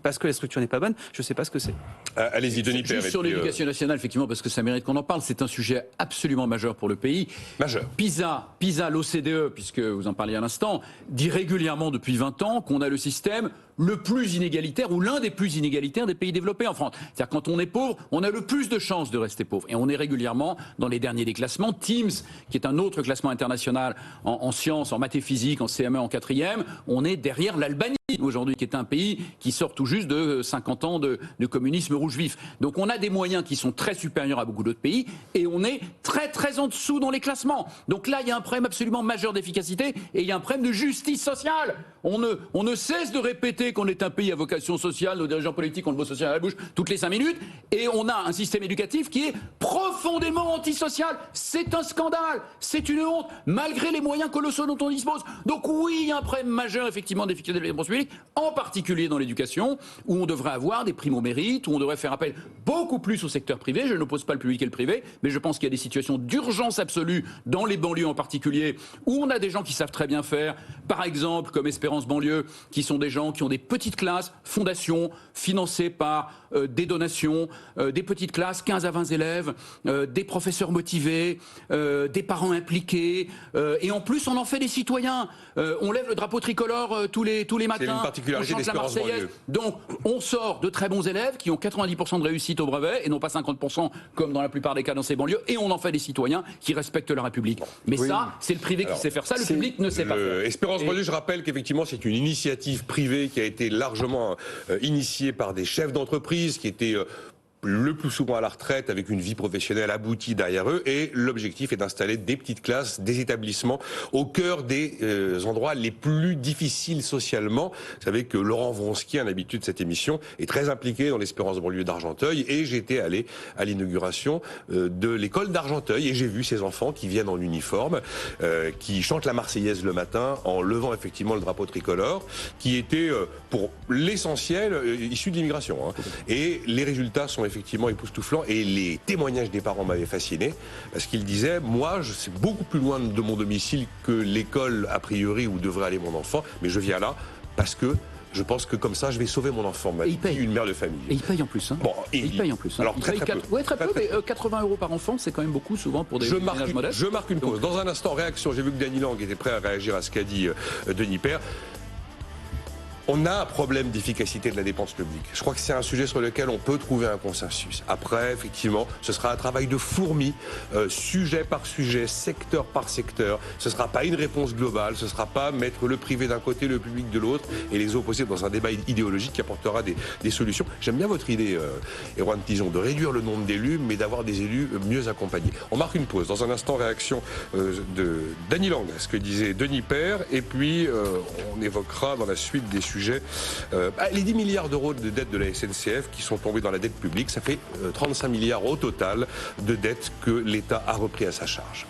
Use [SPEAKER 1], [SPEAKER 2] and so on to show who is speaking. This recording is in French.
[SPEAKER 1] parce que la structure n'est pas bonne, je ne sais pas ce que c'est.
[SPEAKER 2] Allez-y, Denis Père.
[SPEAKER 3] Juste sur l'éducation nationale, effectivement, parce que ça mérite qu'on en parle, c'est un sujet absolument majeur pour le pays.
[SPEAKER 2] Majeur.
[SPEAKER 3] PISA, l'OCDE, puisque vous en parliez à l'instant, dit régulièrement depuis 20 ans qu'on a le système le plus inégalitaire ou l'un des plus inégalitaires des pays développés en France. C'est-à-dire quand on est pauvre, on a le plus de chances de rester pauvre. Et on est régulièrement dans les derniers des classements. Teams, qui est un autre classement international en sciences, en maths et physique, en CM1, en 4e, on est derrière l'Albanie aujourd'hui, qui est un pays qui sort tout juste de 50 ans de communisme rouge vif. Donc on a des moyens qui sont très supérieurs à beaucoup d'autres pays et on est très très en dessous dans les classements. Donc là, il y a un problème absolument majeur d'efficacité et il y a un problème de justice sociale. On ne cesse de répéter qu'on est un pays à vocation sociale, nos dirigeants politiques ont le mot social à la bouche toutes les 5 minutes, et on a un système éducatif qui est profondément antisocial. C'est un scandale, c'est une honte, malgré les moyens colossaux dont on dispose. Donc oui, il y a un problème majeur effectivement d'efficacité de la dépense publique, en particulier dans l'éducation, où on devrait avoir des primes au mérite, où on devrait faire appel beaucoup plus au secteur privé. Je n'oppose pas le public et le privé, mais je pense qu'il y a des situations d'urgence absolue, dans les banlieues en particulier, où on a des gens qui savent très bien faire, par exemple comme Espérance Banlieue, qui sont des gens qui ont des petites classes, fondations, financées par des donations, des petites classes, 15 à 20 élèves, des professeurs motivés, des parents impliqués, et en plus on en fait des citoyens. On lève le drapeau tricolore tous les matins,
[SPEAKER 2] une particularité
[SPEAKER 3] on chante la
[SPEAKER 2] d'Espérance
[SPEAKER 3] Marseillaise.
[SPEAKER 2] Banlieue.
[SPEAKER 3] Donc on sort de très bons élèves qui ont 90% de réussite au brevet, et non pas 50% comme dans la plupart des cas dans ces banlieues, et on en fait des citoyens qui respectent la République. Mais oui, ça, c'est le privé qui sait faire ça, le public ne sait pas faire.
[SPEAKER 2] Espérance Banlieue, je rappelle qu'effectivement c'est une initiative privée qui a été largement initiée par des chefs d'entreprise qui étaient le plus souvent à la retraite, avec une vie professionnelle aboutie derrière eux, et l'objectif est d'installer des petites classes, des établissements au cœur des endroits les plus difficiles socialement. Vous savez que Laurent Vronsky, un habitué de cette émission, est très impliqué dans l'Espérance Banlieue d'Argenteuil, et j'étais allé à l'inauguration de l'école d'Argenteuil, et j'ai vu ces enfants qui viennent en uniforme, qui chantent la Marseillaise le matin, en levant effectivement le drapeau tricolore, qui était pour l'essentiel issu de l'immigration. Et les résultats sont effectivement époustouflant, et les témoignages des parents m'avaient fasciné, parce qu'ils disaient, moi, c'est beaucoup plus loin de mon domicile que l'école, a priori, où devrait aller mon enfant, mais je viens là parce que je pense que comme ça, je vais sauver mon enfant, ma fille, une mère de famille.
[SPEAKER 3] Et il paye en plus. Bon, il paye en plus.
[SPEAKER 2] Alors, très peu.
[SPEAKER 3] Ouais, très peu, mais 80 € par enfant, c'est quand même beaucoup, souvent, pour des ménages modestes.
[SPEAKER 2] Je marque une pause. Dans un instant, réaction. J'ai vu que Dany Lang était prêt à réagir à ce qu'a dit Denis Père. On a un problème d'efficacité de la dépense publique. Je crois que c'est un sujet sur lequel on peut trouver un consensus. Après, effectivement, ce sera un travail de fourmi, sujet par sujet, secteur par secteur. Ce ne sera pas une réponse globale, ce ne sera pas mettre le privé d'un côté, le public de l'autre, et les opposer dans un débat idéologique qui apportera des solutions. J'aime bien votre idée, Erwan Tison, de réduire le nombre d'élus, mais d'avoir des élus mieux accompagnés. On marque une pause. Dans un instant, réaction de Dany Lang, ce que disait Denis Père, et puis on évoquera dans la suite des sujets les 10 milliards d'euros de dettes de la SNCF qui sont tombés dans la dette publique. Ça fait 35 milliards au total de dettes que l'État a repris à sa charge.